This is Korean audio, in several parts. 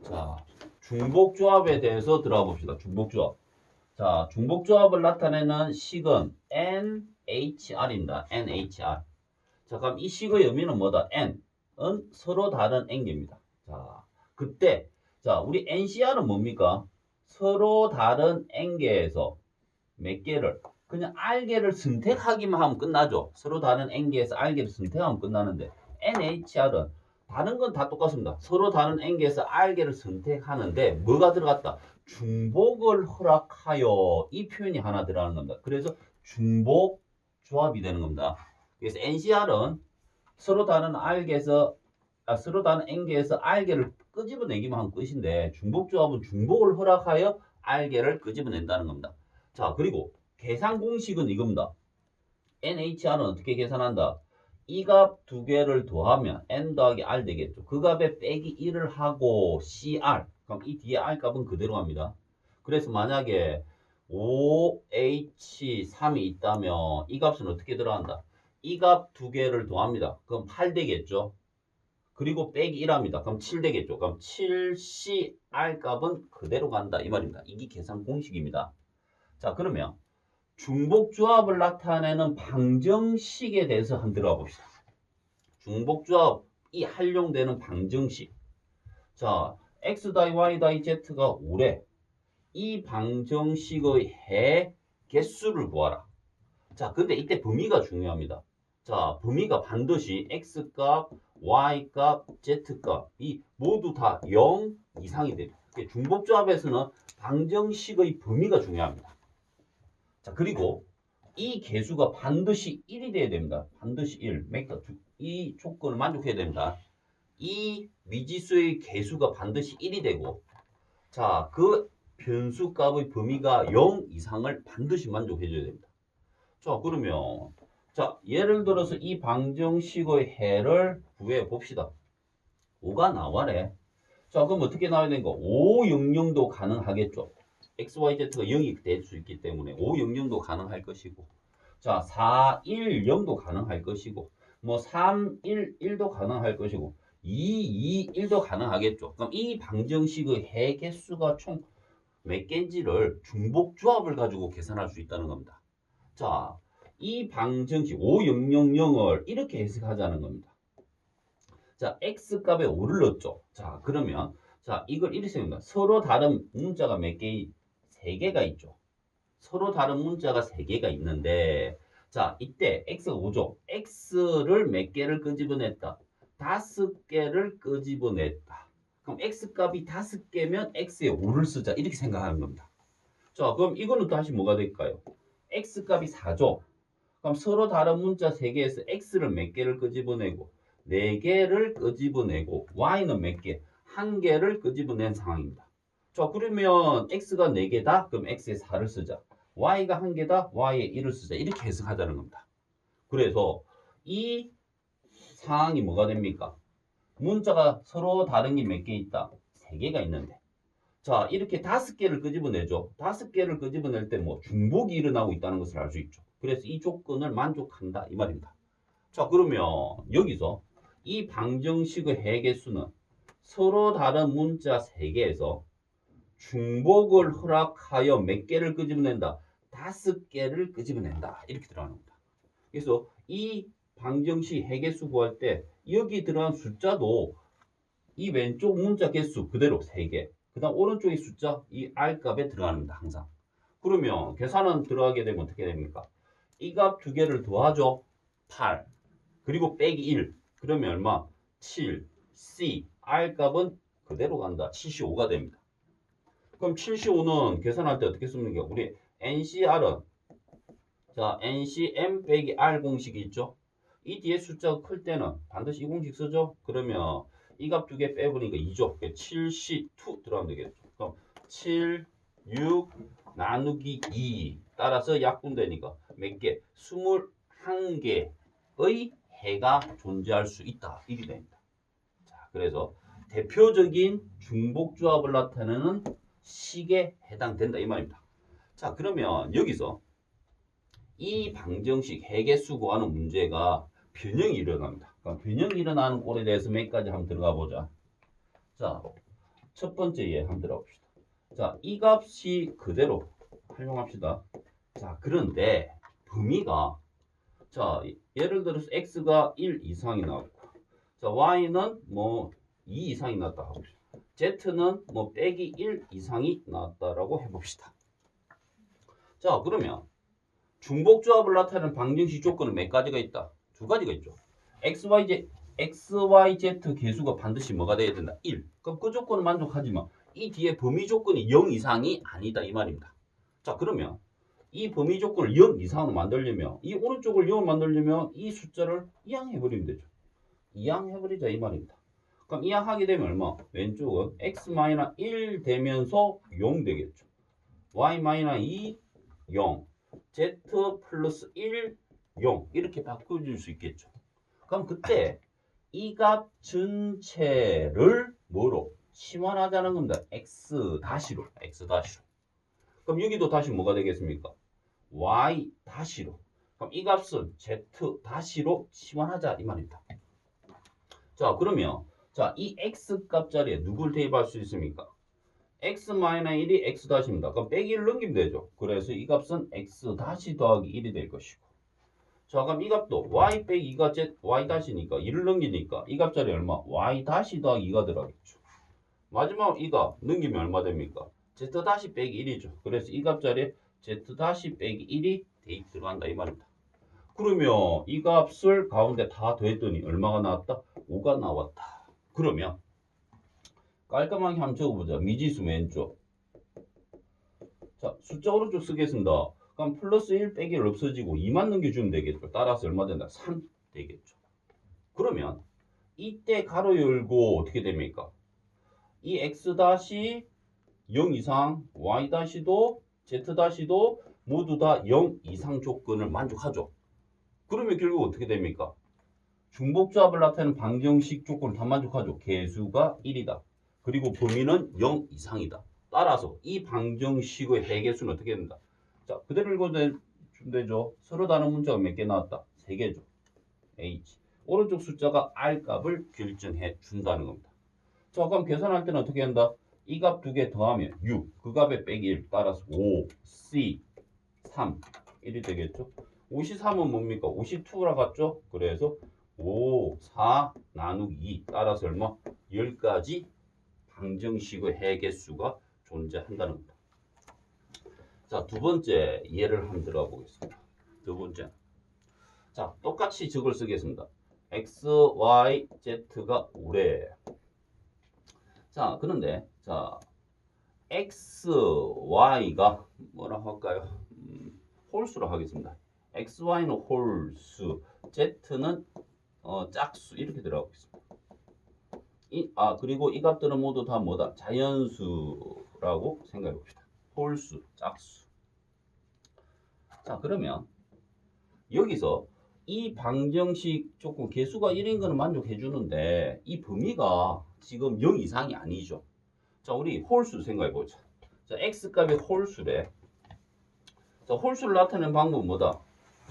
자, 중복조합에 대해서 들어가 봅시다. 중복조합. 자, 중복조합을 나타내는 식은 NHR입니다. NHR. 자, 그럼 이 식의 의미는 뭐다? N은 서로 다른 N개입니다. 자, 그때, 자, 우리 NCR은 뭡니까? 서로 다른 N개에서 몇 개를, 그냥 R개를 선택하기만 하면 끝나죠. 서로 다른 N개에서 R개를 선택하면 끝나는데, NHR은 다른 건 다 똑같습니다. 서로 다른 N개에서 R개를 선택하는데, 뭐가 들어갔다? 중복을 허락하여. 이 표현이 하나 들어가는 겁니다. 그래서 중복 조합이 되는 겁니다. 그래서 NCR은 서로 다른 R개에서 서로 다른 N개에서 R개를 끄집어내기만 하면 끝인데 중복조합은 중복을 허락하여 R개를 끄집어낸다는 겁니다. 자, 그리고 계산 공식은 이겁니다. NHR은 어떻게 계산한다? 이 값 두 개를 더하면 N 더하기 R 되겠죠. 그 값에 빼기 1을 하고 CR. 그럼 이 뒤에 R 값은 그대로 갑니다. 그래서 만약에 5H3이 있다면 이 값은 어떻게 들어간다? 이 값 두 개를 더합니다. 그럼 8 되겠죠. 그리고 빼기 1 합니다. 그럼 7 되겠죠. 그럼 7CR 값은 그대로 간다. 이 말입니다. 이게 계산 공식입니다. 자, 그러면 중복조합을 나타내는 방정식에 대해서 한번 들어가 봅시다. 중복조합이 활용되는 방정식. 자, x 다이 y 다이 z가 5래. 이 방정식의 해 개수를 구하라. 자, 근데 이때 범위가 중요합니다. 자, 범위가 반드시 x값, y값, z값이 모두 다 0 이상이 됩니다. 중복조합에서는 방정식의 범위가 중요합니다. 자, 그리고 이 개수가 반드시 1이 돼야 됩니다. 반드시 1. 이 조건을 만족해야 됩니다. 이 미지수의 개수가 반드시 1이 되고, 자, 그 변수값의 범위가 0 이상을 반드시 만족해줘야 됩니다. 자, 그러면, 자, 예를 들어서 이 방정식의 해를 구해 봅시다. 5가 나와래. 자, 그럼 어떻게 나와야 되는 거? 5, 0, 0도 가능하겠죠. x, y, z가 0이 될 수 있기 때문에 5, 0, 0도 가능할 것이고, 자, 4, 1, 0도 가능할 것이고, 뭐 3, 1, 1도 가능할 것이고, 2, 2, 1도 가능하겠죠. 그럼 이 방정식의 해 개수가 총 몇 개인지를 중복조합을 가지고 계산할 수 있다는 겁니다. 자, 이 방정식 5, 0, 0, 0을 이렇게 해석하자는 겁니다. 자, x값에 5를 넣었죠. 자, 그러면 자, 이걸 이렇게 생각합니다. 서로 다른 문자가 몇 개? 3개가 있죠. 서로 다른 문자가 3개가 있는데, 자, 이때 x가 5죠. x를 몇 개를 끄집어냈다? 5개를 끄집어냈다. 그럼 x값이 5개면 x에 5를 쓰자. 이렇게 생각하는 겁니다. 자, 그럼 이거는 다시 뭐가 될까요? x값이 4죠. 그럼 서로 다른 문자 3개에서 x를 몇 개를 끄집어내고 4개를 끄집어내고 y는 몇 개? 1개를 끄집어낸 상황입니다. 자, 그러면 x가 4개다? 그럼 x에 4를 쓰자. y가 1개다? y에 1을 쓰자. 이렇게 해석하자는 겁니다. 그래서 이 상황이 뭐가 됩니까? 문자가 서로 다른 게 몇 개 있다? 3개가 있는데. 자, 이렇게 5개를 끄집어내죠. 5개를 끄집어낼 때 뭐 중복이 일어나고 있다는 것을 알 수 있죠. 그래서 이 조건을 만족한다. 이 말입니다. 자, 그러면 여기서 이 방정식의 해개수는 서로 다른 문자 3개에서 중복을 허락하여 몇 개를 끄집어낸다? 5개를 끄집어낸다. 이렇게 들어가는 겁니다. 그래서 이 방정식 해개수 구할 때 여기 들어간 숫자도 이 왼쪽 문자 개수 그대로 3개. 그 다음 오른쪽의 숫자 이 R값에 들어갑니다. 항상. 그러면 계산은 들어가게 되면 어떻게 됩니까? 이 값 두 개를 더하죠. 8. 그리고 빼기 1. 그러면 얼마? 7. C. R값은 그대로 간다. 75가 됩니다. 그럼 75는 계산할 때 어떻게 씁니까? 우리 NCR은 자, NCM 빼기 R 공식이 있죠. 이 뒤에 숫자가 클 때는 반드시 이 공식 쓰죠. 그러면 이 값 두 개 빼버리니까 2죠. 7C2 들어가면 되겠죠. 그럼 7, 6 나누기 2 따라서 약분되니까 몇 개? 21개의 해가 존재할 수 있다. 이렇게 됩니다. 자, 그래서 대표적인 중복조합을 나타내는 식에 해당된다. 이 말입니다. 자, 그러면 여기서 이 방정식 해개수 구하는 문제가 변형이 일어납니다. 그럼 변형이 일어나는 꼴에 대해서 몇 가지 한번 들어가 보자. 자, 첫 번째 예 한번 들어봅시다. 자, 이 값이 그대로 활용합시다. 자, 그런데 범위가 자, 예를 들어서 x가 1 이상이 나왔고 자, y는 뭐 2 이상이 나왔다 하봅시다. z는 뭐 빼기 1 이상이 나왔다라고 해봅시다. 자, 그러면 중복조합을 나타내는 방정식 조건은 몇 가지가 있다? 두 가지가 있죠. XYZ 개수가 반드시 뭐가 돼야 된다? 1. 그럼 그 조건은 만족하지만 이 뒤에 범위 조건이 0 이상이 아니다 이 말입니다. 자, 그러면 이 범위 조건을 0 이상으로 만들려면 이 오른쪽을 0을 만들려면 이 숫자를 이항해버리면 되죠. 이항해버리자 이 말입니다. 그럼 이항하게 되면 얼마? 왼쪽은 x-1 되면서 0 되겠죠. y-2 0 z 플러스 1 0 이렇게 바꿔줄 수 있겠죠. 그럼 그때 이 값 전체를 뭐로? 치환하자는 겁니다. x 다시로. 그럼 여기도 다시 뭐가 되겠습니까? y 다시로. 그럼 이 값은 z 다시로 치환하자 이 말입니다. 자, 그러면 자, 이 x 값 자리에 누굴 대입할 수 있습니까? x-1이 x 다시입니다. 그럼 빼기를 넘기면 되죠. 그래서 이 값은 x 다시 더하기 1이 될 것이고. 자, 그럼 이 값도 y 빼기 2가 z, y 다시니까 1을 넘기니까 이 값 자리 얼마? y 다시 더하기 2가 들어가겠죠. 마지막 이 값 넘기면 얼마 됩니까? z 다시 빼기 1이죠. 그래서 이 값 자리에 z 다시 빼기 1이 대입 들어간다 이 말입니다. 그러면 이 값을 가운데 다 더했더니 얼마가 나왔다? 5가 나왔다. 그러면 깔끔하게 한번 적어보자. 미지수 왼쪽. 자, 숫자 오른쪽 쓰겠습니다. 그럼 플러스 1 빼기 1 없어지고 2만 넘겨주면 되겠죠. 따라서 얼마 된다? 3 되겠죠. 그러면 이때 가로 열고 어떻게 됩니까? 이 x 다시 0 이상, y 다시도 z 다시도 모두 다 0 이상 조건을 만족하죠. 그러면 결국 어떻게 됩니까? 중복조합을 나타내는 방정식 조건을 다 만족하죠. 개수가 1이다. 그리고 범위는 0 이상이다. 따라서 이 방정식의 해계수는 어떻게 된다? 자, 그대로 읽어주면 되죠. 서로 다른 문자가 몇 개 나왔다? 3개죠. H. 오른쪽 숫자가 R 값을 결정해 준다는 겁니다. 자, 그럼 계산할 때는 어떻게 한다? 이 값 두 개 더하면 6. 그 값에 빼기 1. 따라서 5, C, 3. 1이 되겠죠. 53은 뭡니까? 52라 같죠? 그래서 5, 4 나누기 2. 따라서 얼마? 10가지 방정식의 해계수가 존재한다는 겁니다. 자, 두 번째 예를 한번 들어가 보겠습니다. 두 번째. 자, 똑같이 저걸 쓰겠습니다. x, y, z가 5래. 자, 그런데 자, x, y가 뭐라고 할까요? 홀수로 하겠습니다. x, y는 홀수, z는 짝수 이렇게 들어가고 있습니다. 그리고 이 값들은 모두 다 뭐다? 자연수라고 생각해 봅시다. 홀수, 짝수. 자, 그러면 여기서 이 방정식 조건 개수가 1인 거는 만족해 주는데 이 범위가 지금 0 이상이 아니죠. 자, 우리 홀수 생각해 보자. 자, x 값이 홀수래. 자, 홀수를 나타내는 방법은 뭐다?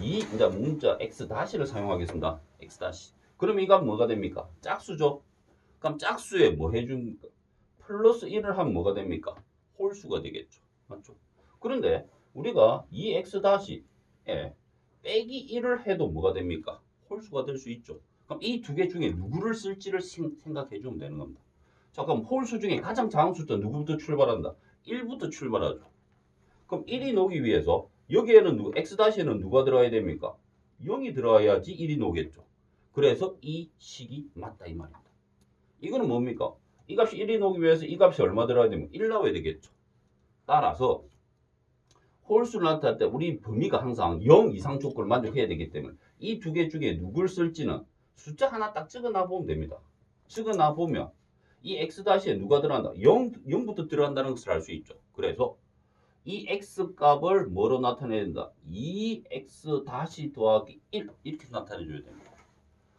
이제 문자 x 다시를 사용하겠습니다. x 다시. 그러면 이 값 뭐가 됩니까? 짝수죠. 그럼 짝수에 뭐 해줍니까? 플러스 1을 하면 뭐가 됩니까? 홀수가 되겠죠. 맞죠? 그런데 우리가 이 x 다시에 빼기 1을 해도 뭐가 됩니까? 홀수가 될 수 있죠. 그럼 이 두 개 중에 누구를 쓸지를 생각해 주면 되는 겁니다. 자, 그럼 홀수 중에 가장 작은 숫자 누구부터 출발한다? 1부터 출발하죠. 그럼 1이 나오기 위해서 여기에는 x 다시에는 누가 들어가야 됩니까? 0이 들어가야지 1이 나오겠죠. 그래서 이 식이 맞다 이 말입니다. 이거는 뭡니까? 이 값이 1이 나오기 위해서 이 값이 얼마 들어가야 되면 1 나와야 되겠죠. 따라서 홀수를 나타낼 때 우리 범위가 항상 0 이상 조건을 만족해야 되기 때문에 이 두 개 중에 누굴 쓸지는 숫자 하나 딱 찍어놔 보면 됩니다. 찍어놔 보면 이 x 다시에 누가 들어간다? 0부터 들어간다는 것을 알 수 있죠. 그래서 이 x 값을 뭐로 나타내야 된다? 2x 다시 더하기 1 이렇게 나타내 줘야 됩니다.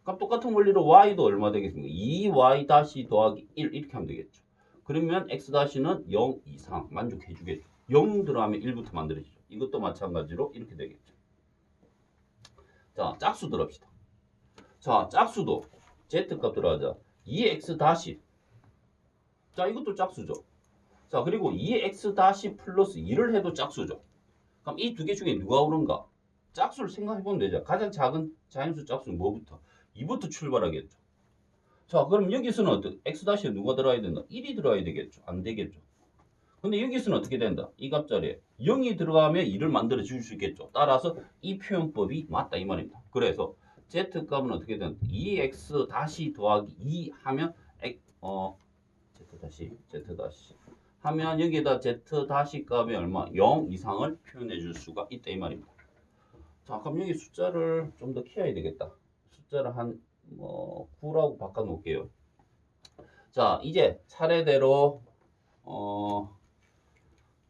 그럼 똑같은 원리로 y도 얼마 되겠습니까? 2y 다시 더하기 1 이렇게 하면 되겠죠. 그러면 x 다시는 0 이상 만족해 주겠죠. 0 들어가면 1부터 만들어지죠. 이것도 마찬가지로 이렇게 되겠죠. 자, 짝수 들읍시다. 자, 짝수도 z값 들어가자. 2x 다시 자, 이것도 짝수죠. 자, 그리고 2x 다시 플러스 2를 해도 짝수죠. 그럼 이 두 개 중에 누가 옳은가? 짝수를 생각해보면 되죠. 가장 작은 자연수 짝수는 뭐부터? 2부터 출발하겠죠. 자, 그럼 여기서는 어떻게? x 다시에 누가 들어야 된다? 1이 들어야 되겠죠. 안 되겠죠. 근데 여기서는 어떻게 된다? 이 값자리에 0이 들어가면 2를 만들어 줄 수 있겠죠. 따라서 이 표현법이 맞다 이 말입니다. 그래서 z값은 어떻게 된다? 2x 다시 더하기 2 하면 z 다시 하면 여기에다 z 다시 값이 얼마? 0 이상을 표현해 줄 수가 있다 이 말입니다. 자, 그럼 여기 숫자를 좀 더 키워야 되겠다. 숫자를 한 9라고 바꿔 놓을게요. 자, 이제 차례대로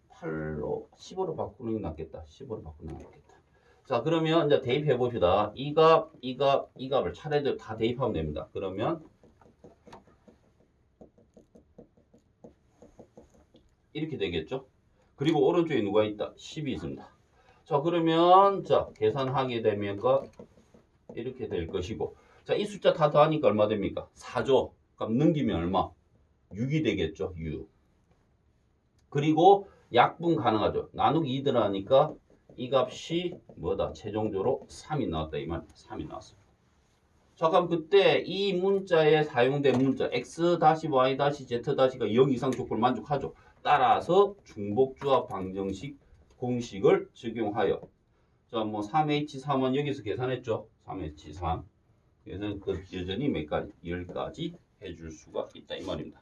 8로 15로 바꾸는 게 낫겠다. 15로 바꾸는 게 낫겠다. 자, 그러면 이제 대입해 봅시다. 이 값을 차례대로 다 대입하면 됩니다. 그러면 이렇게 되겠죠? 그리고 오른쪽에 누가 있다? 10이 있습니다. 자, 그러면 자, 계산하게 되면 이렇게 될 것이고, 자, 이 숫자 다 더하니까 얼마 됩니까? 4죠. 그럼 넘기면 얼마? 6이 되겠죠. 6. 그리고 약분 가능하죠. 나누기 2 들어가니까 이 값이 뭐다? 최종적으로 3이 나왔다. 이 말. 3이 나왔습니다. 자, 그럼 그때 이 문자에 사용된 문자 x-y-z-가 0 이상 조건을 만족하죠. 따라서 중복조합 방정식 공식을 적용하여 자, 뭐 3H3은 여기서 계산했죠. 3H3. 그래서 그 여전히 몇 가지? 10가지 해줄 수가 있다 이 말입니다.